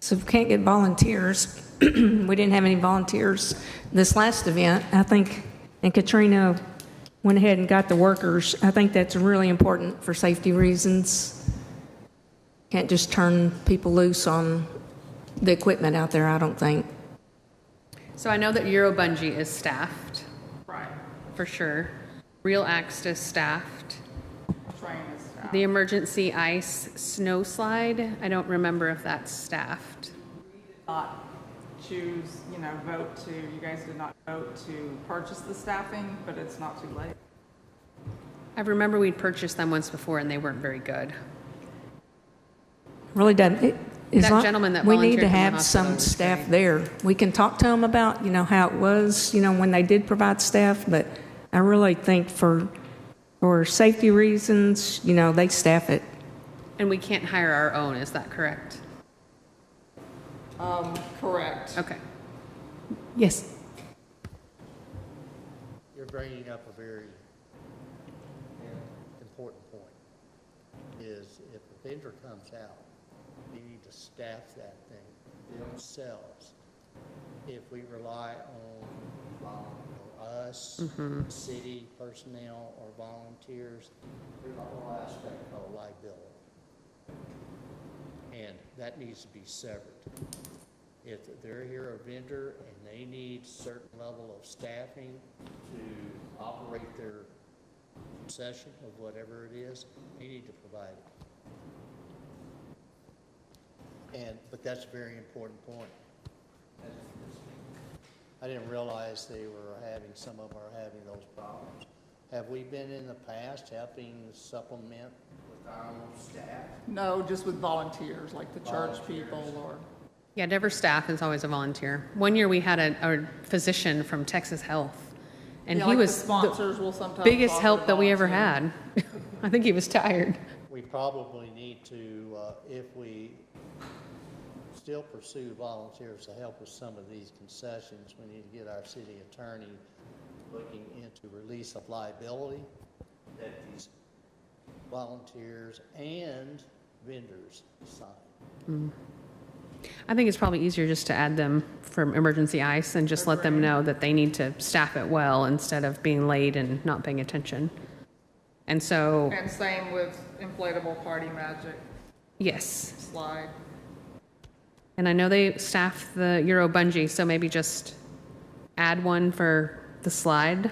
So if we can't get volunteers, we didn't have any volunteers this last event, I think, and Katrina went ahead and got the workers. I think that's really important for safety reasons. Can't just turn people loose on the equipment out there, I don't think. So I know that Euro Bungee is staffed, Right. for sure. Real Axe is staffed. Train is staffed. The emergency ice snow slide, I don't remember if that's staffed. Not choose, vote to, you guys did not vote to purchase the staffing, but it's not too late. I remember we'd purchased them once before and they weren't very good. Really doesn't. That gentleman that we need volunteered to from the have hospital some was staff great. there. We can talk to them about, how it was, when they did provide staff, but I really think for safety reasons, they staff it. And we can't hire our own, is that correct? Correct. Okay. Yes. You're bringing up a very important point, is if a vendor comes out, we need to staff that thing themselves. If we rely on us, city personnel, or volunteers, there's a whole aspect of liability. And that needs to be severed. If they're here a vendor and they need certain level of staffing to operate their concession of whatever it is, they need to provide it. But that's a very important point. I didn't realize some of them are having those problems. Have we been in the past helping supplement with our own staff? No, just with volunteers, like the church people or. Yeah, never staff is always a volunteer. One year we had a physician from Texas Health, and Yeah, he like was the sponsors will sometimes biggest offer help that we ever volunteer. had. I think he was tired. We probably need to, if we still pursue volunteers to help with some of these concessions, we need to get our city attorney looking into release of liability that these volunteers and vendors sign. I think it's probably easier just to add them from emergency ice and just let them know that they need to staff it well instead of being late and not paying attention. And so, And same with inflatable party magic yes. slide. And I know they staff the Euro Bungee, so maybe just add one for the slide.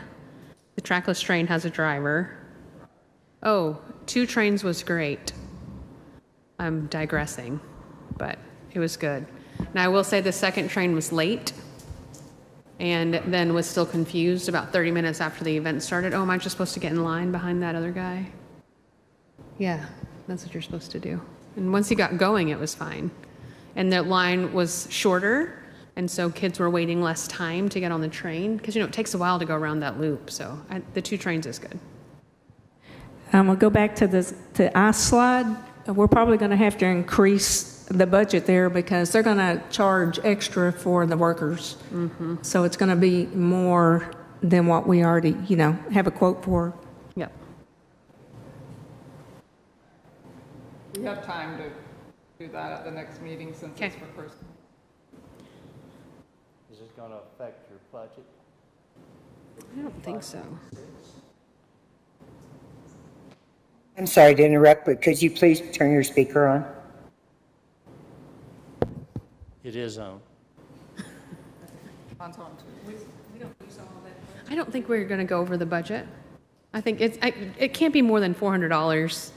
The trackless train has a driver. Oh, 2 trains was great. I'm digressing, but it was good. Now, I will say the second train was late and then was still confused about 30 minutes after the event started. Oh, am I just supposed to get in line behind that other guy? Yeah, that's what you're supposed to do. And once he got going, it was fine. And the line was shorter, and so kids were waiting less time to get on the train because, it takes a while to go around that loop. So the 2 trains is good. We'll go back to the ice slide. We're probably going to have to increase the budget there because they're going to charge extra for the workers. Mm-hmm. So it's going to be more than what we already, have a quote for. Yep. We have time to do that at the next meeting since it's for Christmas. Is it gonna affect your budget? I don't think so. I'm sorry to interrupt, but could you please turn your speaker on? It is on. On time too. I don't think we're going to go over the budget. I think it can't be more than $400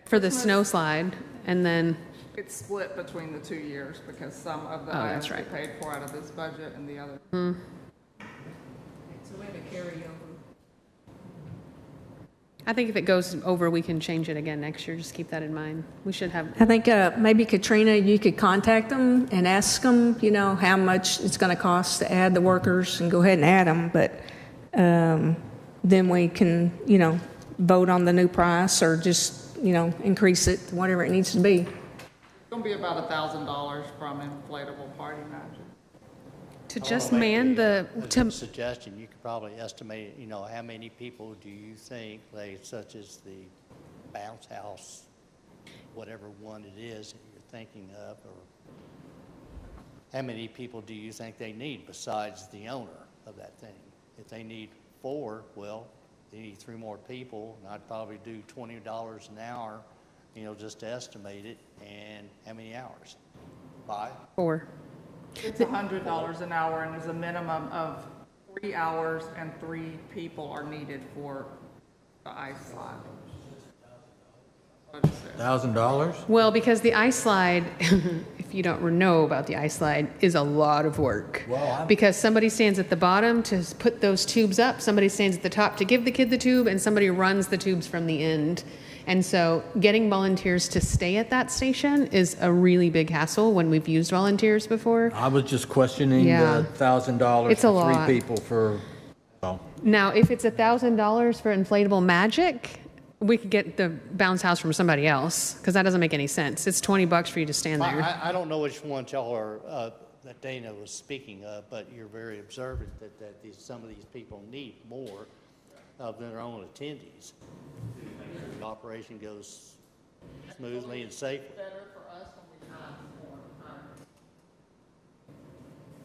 for the snow slide, and then It's split between the 2 years because some of the Oh, items that's right. get paid for out of this budget and the other. So we have a carryover. I think if it goes over, we can change it again next year. Just keep that in mind. We should have. I think maybe Katrina, you could contact them and ask them, how much it's going to cost to add the workers and go ahead and add them. But then we can, vote on the new price or just, increase it, whatever it needs to be. It's gonna be about $1,000 from inflatable party magic. To just man the, A good suggestion, you could probably estimate, how many people do you think, such as the bounce house, whatever one it is that you're thinking of, or how many people do you think they need besides the owner of that thing? If they need 4, well, they need 3 more people, and I'd probably do $20 an hour, just to estimate it, and how many hours? 5? 4. It's $100 an hour and there's a minimum of 3 hours and 3 people are needed for the ice slide. $1,000? Well, because the ice slide, if you don't know about the ice slide, is a lot of work. Because somebody stands at the bottom to put those tubes up, somebody stands at the top to give the kid the tube, and somebody runs the tubes from the end. And so getting volunteers to stay at that station is a really big hassle when we've used volunteers before. I was just questioning Yeah. the $1,000 It's a for 3 lot. people for, well, Now, if it's $1,000 for inflatable magic, we could get the bounce house from somebody else, because that doesn't make any sense. It's $20 for you to stand there. I don't know which one y'all are, that Dana was speaking of, but you're very observant that some of these people need more of their own attendees. The operation goes smoothly and safely.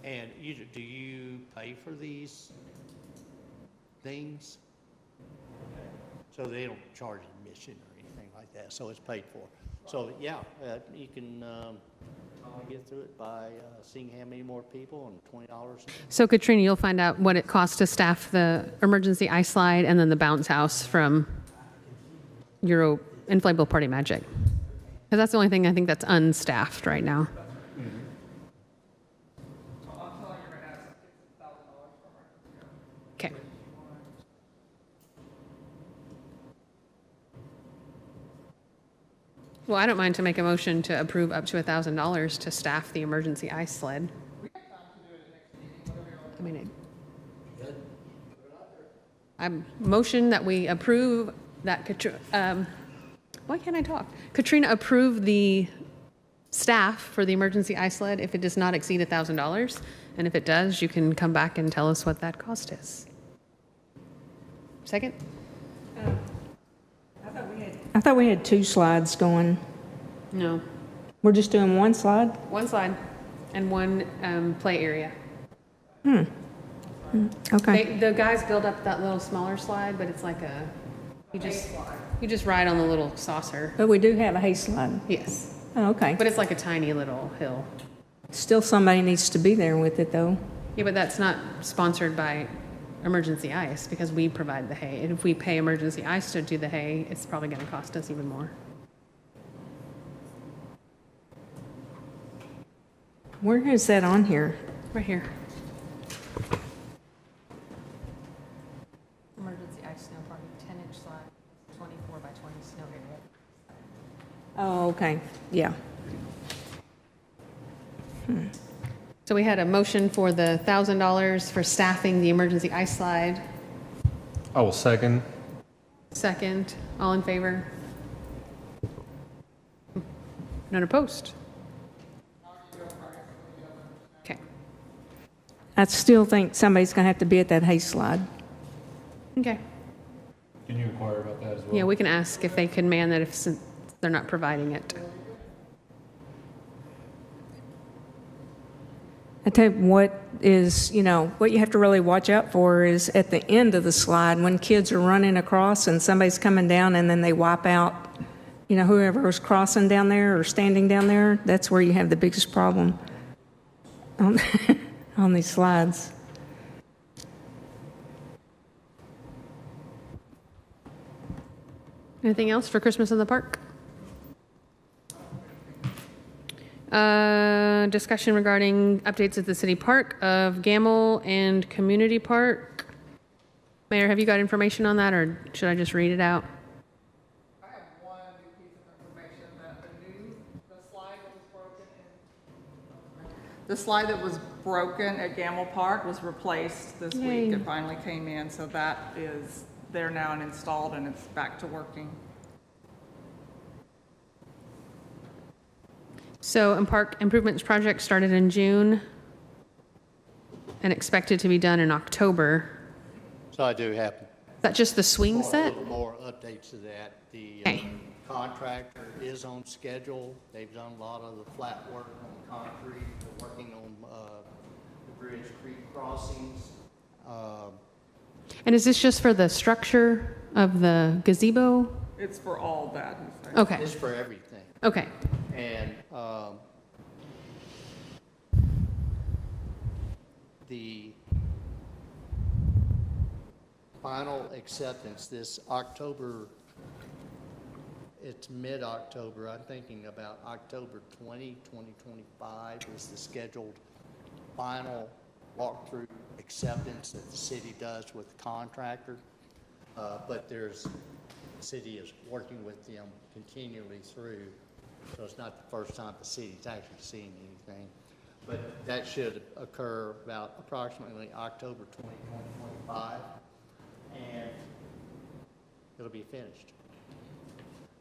And do you pay for these things? So they don't charge admission or anything like that, so it's paid for. So, yeah, you can get through it by seeing how many more people and $20. So Katrina, you'll find out what it costs to staff the emergency ice slide and then the bounce house from Euro Inflatable Party Magic. Because that's the only thing I think that's unstaffed right now. Okay. Well, I don't mind to make a motion to approve up to $1,000 to staff the emergency ice sled. I mean, I motion that we approve that, why can't I talk? Katrina approve the staff for the emergency ice sled if it does not exceed $1,000. And if it does, you can come back and tell us what that cost is. Second? I thought we had 2 slides going. No. We're just doing 1 slide? One slide and one play area. Okay. The guys build up that little smaller slide, but it's like you just ride on the little saucer. But we do have a hay slide. Yes. Oh, okay. But it's like a tiny little hill. Still somebody needs to be there with it, though. Yeah, but that's not sponsored by Emergency Ice because we provide the hay. And if we pay Emergency Ice to do the hay, it's probably going to cost us even more. Where is that on here? Right here. Emergency Ice Snow Party, 10-inch slide, 24 by 20 snow area. Oh, okay, yeah. So we had a motion for the $1,000 for staffing the emergency ice slide. I will second. Second, all in favor? None opposed? Okay. I still think somebody's going to have to be at that hay slide. Okay. Can you inquire about that as well? Yeah, we can ask if they can man that if since they're not providing it. I tell you what is, what you have to really watch out for is at the end of the slide when kids are running across and somebody's coming down and then they wipe out, whoever was crossing down there or standing down there. That's where you have the biggest problem on these slides. Anything else for Christmas in the park? Discussion regarding updates at the city park of Gammill and Community Park. Mayor, have you got information on that, or should I just read it out? I have one new piece of information that the slide that was broken at Gammill Park was replaced this Yay. week. It finally came in, so that is there now and installed, and it's back to working. So, park improvements project started in June and expected to be done in October. So I do have Is that just the swing a set? little more updates to that. The Okay. contractor is on schedule. They've done a lot of the flat work on concrete. They're working on the Bridge Creek crossings. And is this just for the structure of the gazebo? It's for all that. he's saying. Okay, It's for everything. okay. And the final acceptance this October, it's mid-October, I'm thinking about October 2025 is the scheduled final walkthrough acceptance that the city does with the contractor. But the city is working with them continually through. So it's not the first time the city's actually seen anything. But that should occur about approximately October 2025, and it'll be finished.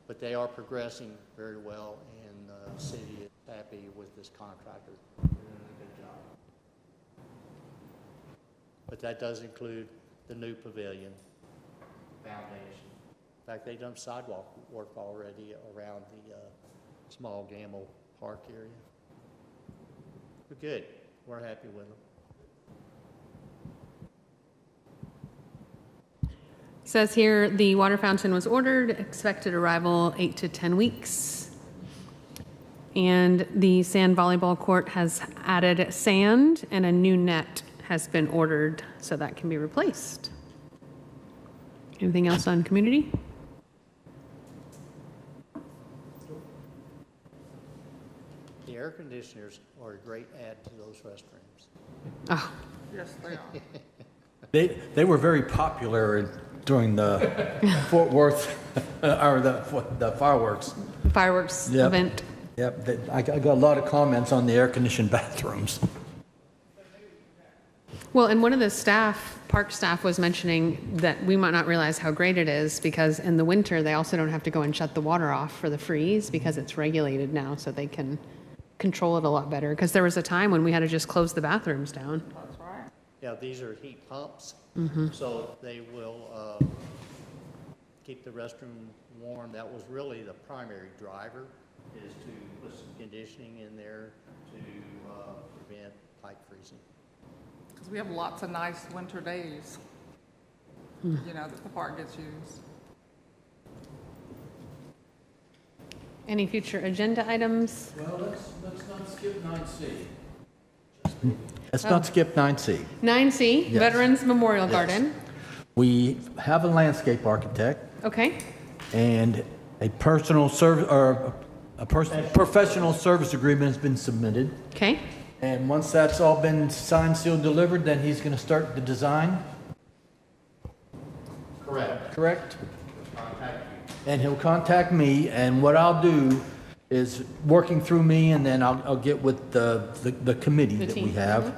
But they are progressing very well, and the city is happy with this contractor. They're doing a good job. But that does include the new pavilion foundation. In fact, they've done sidewalk work already around the small Gammill Park area. We're good. We're happy with them. Says here the water fountain was ordered, expected arrival 8 to 10 weeks. And the sand volleyball court has added sand and a new net has been ordered, so that can be replaced. Anything else on community? The air conditioners are a great add to those restrooms. Oh, Yes, they are. They were very popular during the Fort Worth, or the fireworks. fireworks Yep. event. Yep, I got a lot of comments on the air-conditioned bathrooms. Well, and one of the park staff was mentioning that we might not realize how great it is because in the winter, they also don't have to go and shut the water off for the freeze because it's regulated now, so they can control it a lot better. Because there was a time when we had to just close the bathrooms down. That's right. Yeah, these are heat pumps, so they will keep the restroom warm. That was really the primary driver, is to put some conditioning in there to prevent pipe freezing. Because we have lots of nice winter days, that the park gets used. Any future agenda items? Well, let's not skip 9C. Let's not skip 9C. 9C, Yes. Veterans Memorial Yes. Garden. We have a landscape architect Okay, and a personal service, or a professional service agreement has been submitted. okay, And once that's all been signed, sealed, delivered, then he's going to start the design, Correct. correct? Contact you. And he'll contact me, and what I'll do is working through me, and then I'll get with the committee The that we team. have,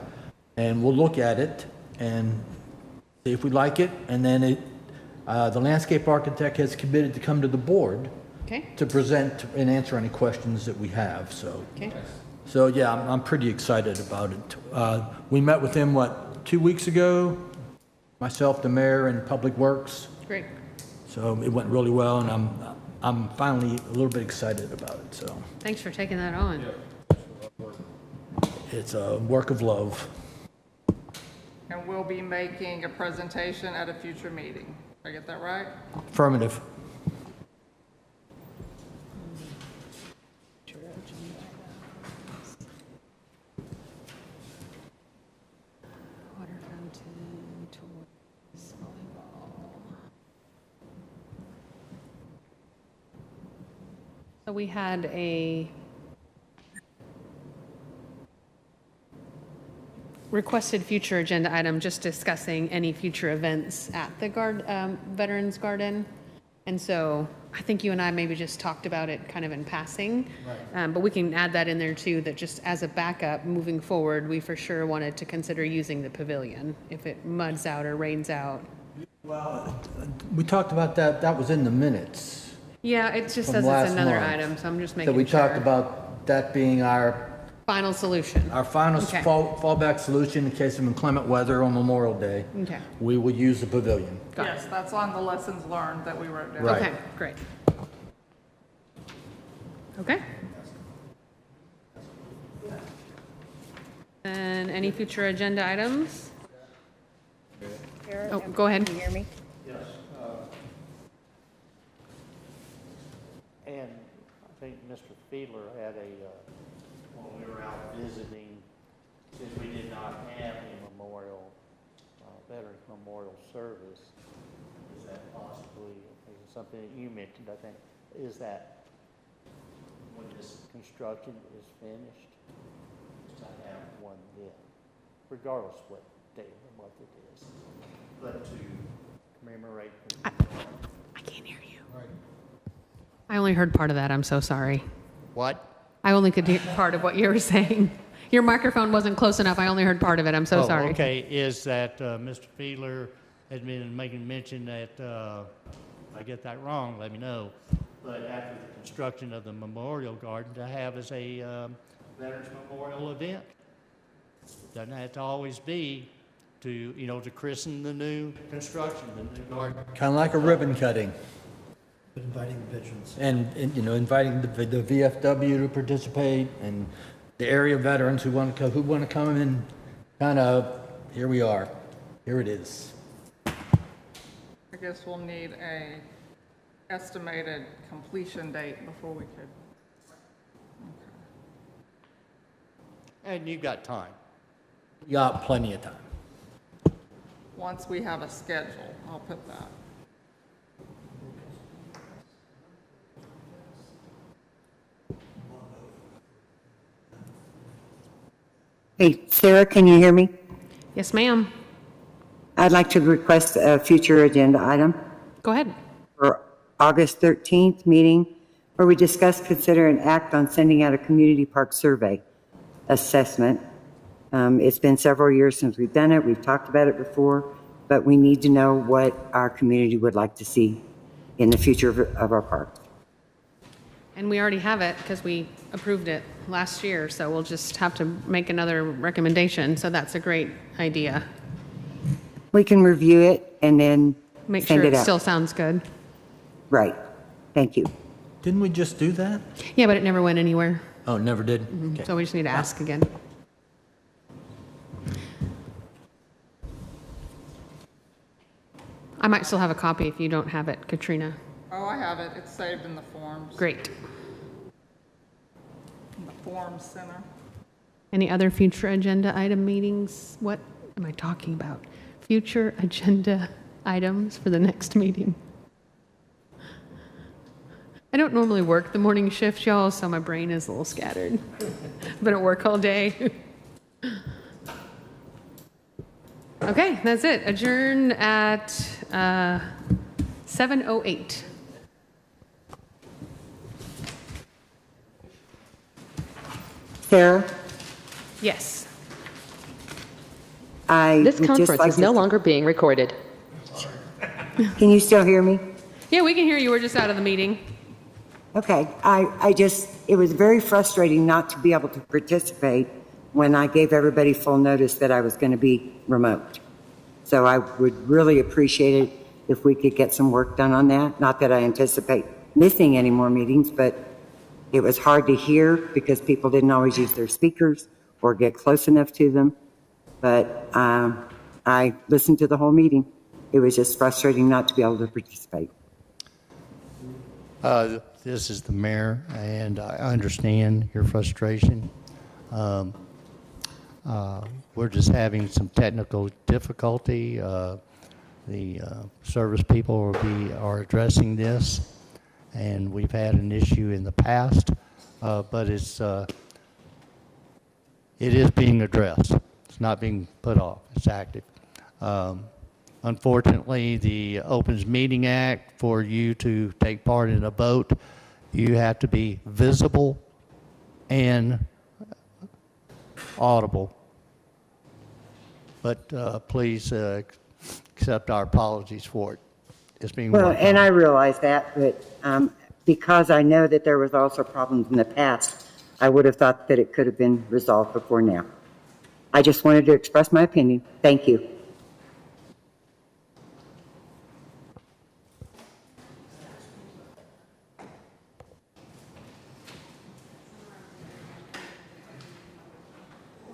and we'll look at it and see if we like it, and then the landscape architect has committed to come to the board okay, to present and answer any questions that we have, so. okay. So, yeah, I'm pretty excited about it. We met with him, 2 weeks ago? Myself, the mayor, and Public Works. Great. So it went really well, and I'm finally a little bit excited about it, so. Thanks for taking that on. It's a work of love. And we'll be making a presentation at a future meeting. Did I get that right? Affirmative. Water fountain, toys, volleyball. So we had a requested future agenda item just discussing any future events at the Veterans Garden. And so I think you and I maybe just talked about it kind of in passing. But we can add that in there too, that just as a backup moving forward, we for sure wanted to consider using the pavilion if it muds out or rains out. Well, we talked about that, that was in the minutes. Yeah, it just From says last it's another month. item, so I'm just So making we talked sure. about that being our Final solution. final Okay. fallback solution in case of inclement weather on Memorial Day. Okay, We would use the pavilion. got it. Yes, that's on the lessons learned that we wrote down. Right. Okay, great. Okay. And any future agenda items? Oh, go ahead. Can you hear me? Yes. And I think Mr. Fiedler had when we were out visiting, since we did not have a memorial, Veterans Memorial Service, is that possibly, is something that you mentioned, I think, is that when this construction is finished, to have one then, regardless what day of the month it is, but to commemorate the I can't hear you. I only heard part of that. I'm so sorry. What? I only could hear part of what you were saying. Your microphone wasn't close enough. I only heard part of it. I'm so sorry. Okay, is that Mr. Fiedler had been making mention that, if I get that wrong, let me know, but after the construction of the Memorial Garden, to have as a Veterans Memorial event. Doesn't have to always be to, to christen the new construction, the new garden. Kind of like a ribbon cutting. Inviting veterans. And inviting the VFW to participate, and the area veterans who want to come and kind of, here we are, here it is. I guess we'll need a estimated completion date before we could. And you've got time. You got plenty of time. Once we have a schedule, I'll put that. Hey, Sarah, can you hear me? Yes, ma'am. I'd like to request a future agenda item Go ahead. for August 13th meeting where we discuss, consider, and act on sending out a community park survey assessment. It's been several years since we've done it. We've talked about it before, but we need to know what our community would like to see in the future of our park. And we already have it because we approved it last year, so we'll just have to make another recommendation. So that's a great idea. We can review it and then Make send sure it it out. still sounds good. Right. Thank you. Didn't we just do that? Yeah, but it never went anywhere. Oh, never did? Okay. So we just need to ask again. I might still have a copy if you don't have it, Katrina. Oh, I have it. It's saved in the forms. Great. In the Forms Center. Any other future agenda item meetings? What am I talking about? Future agenda items for the next meeting. I don't normally work the morning shift, y'all, so my brain is a little scattered. I've been at work all day. Okay, that's it. Adjourn at 7:08. Sarah, Yes. This would just conference like is no longer being recorded. Can you still hear me? Yeah, we can hear you. We're just out of the meeting. Okay, it was very frustrating not to be able to participate when I gave everybody full notice that I was going to be remote. So I would really appreciate it if we could get some work done on that. Not that I anticipate missing any more meetings, but it was hard to hear because people didn't always use their speakers or get close enough to them. But I listened to the whole meeting. It was just frustrating not to be able to participate. This is the mayor, and I understand your frustration. We're just having some technical difficulty. The service people are addressing this, and we've had an issue in the past, but it is being addressed. It's not being put off. It's active. Unfortunately, the Opens Meeting Act, for you to take part in a vote, you have to be visible and audible. But please accept our apologies for it. It's being Well, worked and on. I realize that, but because I know that there was also problems in the past, I would have thought that it could have been resolved before now. I just wanted to express my opinion. Thank you.